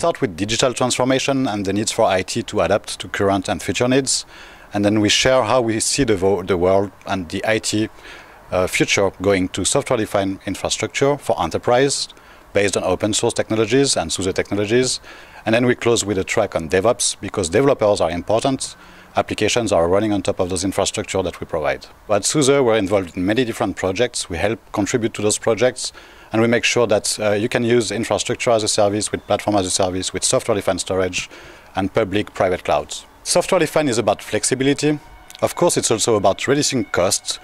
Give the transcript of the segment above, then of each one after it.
start with digital transformation and the needs for IT to adapt to current and future needs. And then we share how we see the world and the IT future going to software-defined infrastructure for enterprise based on open source technologies and SUSE technologies. And then we close with a track on DevOps because developers are important. Applications are running on top of those infrastructure that we provide. At SUSE, we're involved in many different projects. We help contribute to those projects, and we make sure that you can use infrastructure as a service, with platform as a service, with software-defined storage, and public-private clouds. Software-defined is about flexibility. Of course, it's also about reducing costs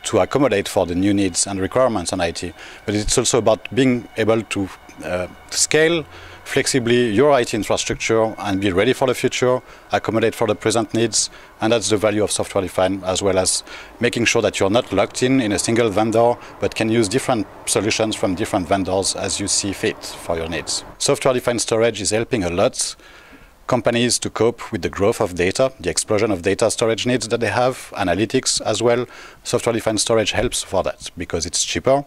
to accommodate for the new needs and requirements on IT, but it's also about being able to scale flexibly your IT infrastructure and be ready for the future, accommodate for the present needs, and that's the value of software-defined, as well as making sure that you're not locked in a single vendor, but can use different solutions from different vendors as you see fit for your needs. Software-defined storage is helping a lot companies to cope with the growth of data, the explosion of data storage needs that they have, analytics as well. Software-defined storage helps for that because it's cheaper,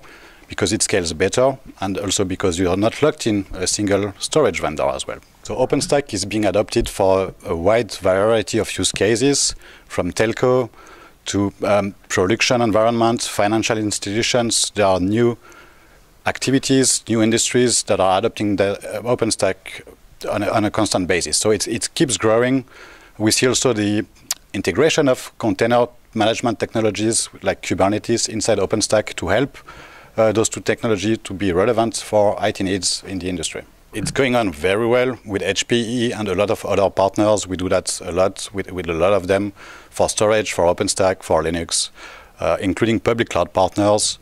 because it scales better, and also because you are not locked in a single storage vendor as well. So OpenStack is being adopted for a wide variety of use cases, from telco to production environment, financial institutions. There are new activities, new industries that are adopting the OpenStack on a constant basis. So it keeps growing. We see also the integration of container management technologies like Kubernetes inside OpenStack to help those two technologies to be relevant for IT needs in the industry. It's going on very well with HPE and a lot of other partners. We do that a lot with a lot of them for storage, for OpenStack, for Linux, including public cloud partners.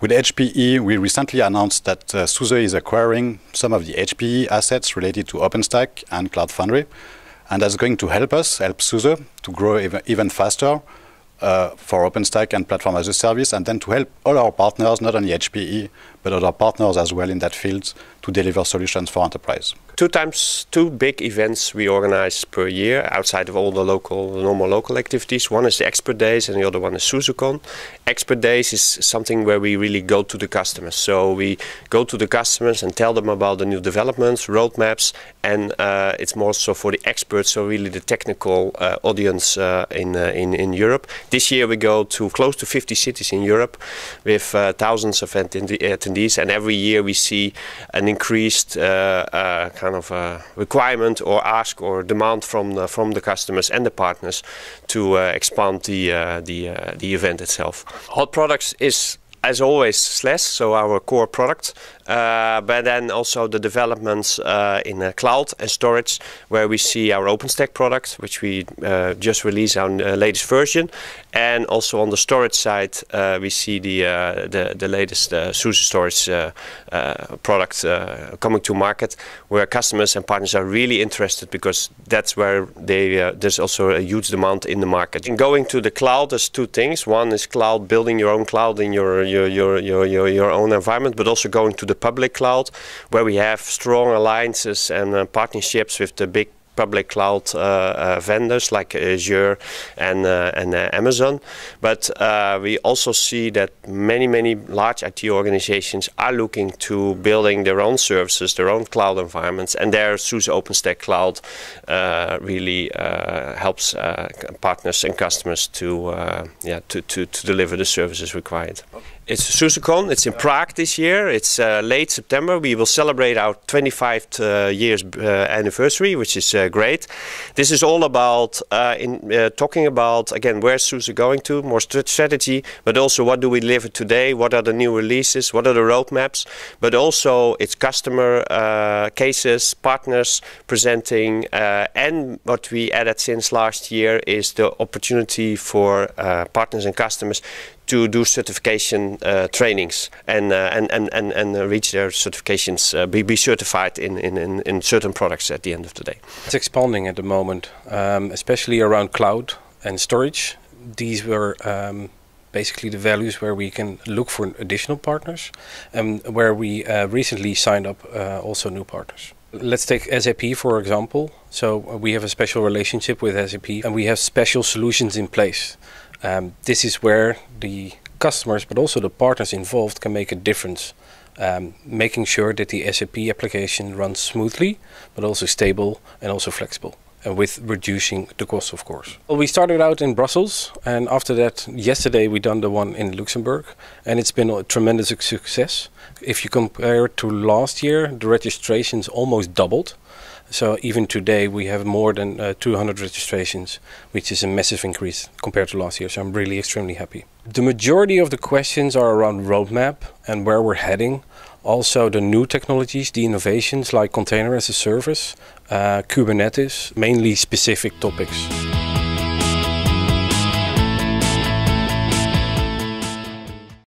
With HPE, we recently announced that SUSE is acquiring some of the HPE assets related to OpenStack and Cloud Foundry, and that's going to help SUSE to grow even faster for OpenStack and Platform as a Service, and then to help all our partners, not only HPE, but other partners as well in that field, to deliver solutions for enterprise. Two big events we organize per year outside of all the normal local activities. One is the Expert Days and the other one is SUSECon. Expert Days is something where we really go to the customers. So we go to the customers and tell them about the new developments, roadmaps, and it's more so for the experts, so really the technical audience in Europe. This year we go to close to 50 cities in Europe with thousands of attendees, and every year we see an increased kind of requirement or ask or demand from the customers and the partners to expand the event itself. Hot products is, as always, SLES, so our core product, but then also the developments in cloud and storage, where we see our OpenStack product, which we just released our latest version, and also on the storage side we see the latest SUSE storage product coming to market, where customers and partners are really interested because that's where there's also a huge demand in the market. In going to the cloud, there's two things. One is cloud, building your own cloud in your own environment, but also going to the public cloud, where we have strong alliances and partnerships with the big public cloud vendors like Azure and Amazon. But we also see that many large IT organizations are looking to building their own services, their own cloud environments, and their SUSE OpenStack Cloud really helps partners and customers to deliver the services required. It's SUSECon. It's in Prague this year. It's late September. We will celebrate our 25th years anniversary, which is great. This is all about talking about, again, where's SUSE going to, more strategy, but also what do we deliver today, what are the new releases, what are the roadmaps, but also it's customer cases, partners presenting, and what we added since last year is the opportunity for partners and customers to do certification trainings and reach their certifications, be certified in certain products at the end of the day. It's expanding at the moment, especially around cloud and storage. These were basically the values where we can look for additional partners, and where we recently signed up also new partners. Let's take SAP, for example. So we have a special relationship with SAP, and we have special solutions in place. This is where the customers, but also the partners involved, can make a difference making sure that the SAP application runs smoothly, but also stable and also flexible, and with reducing the cost, of course. Well, we started out in Brussels, and after that, yesterday we done the one in Luxembourg, and it's been a tremendous success. If you compare it to last year, the registrations almost doubled. So even today we have more than 200 registrations, which is a massive increase compared to last year. So I'm really extremely happy. The majority of the questions are around roadmap and where we're heading. Also the new technologies, the innovations like container as a service, Kubernetes, mainly specific topics.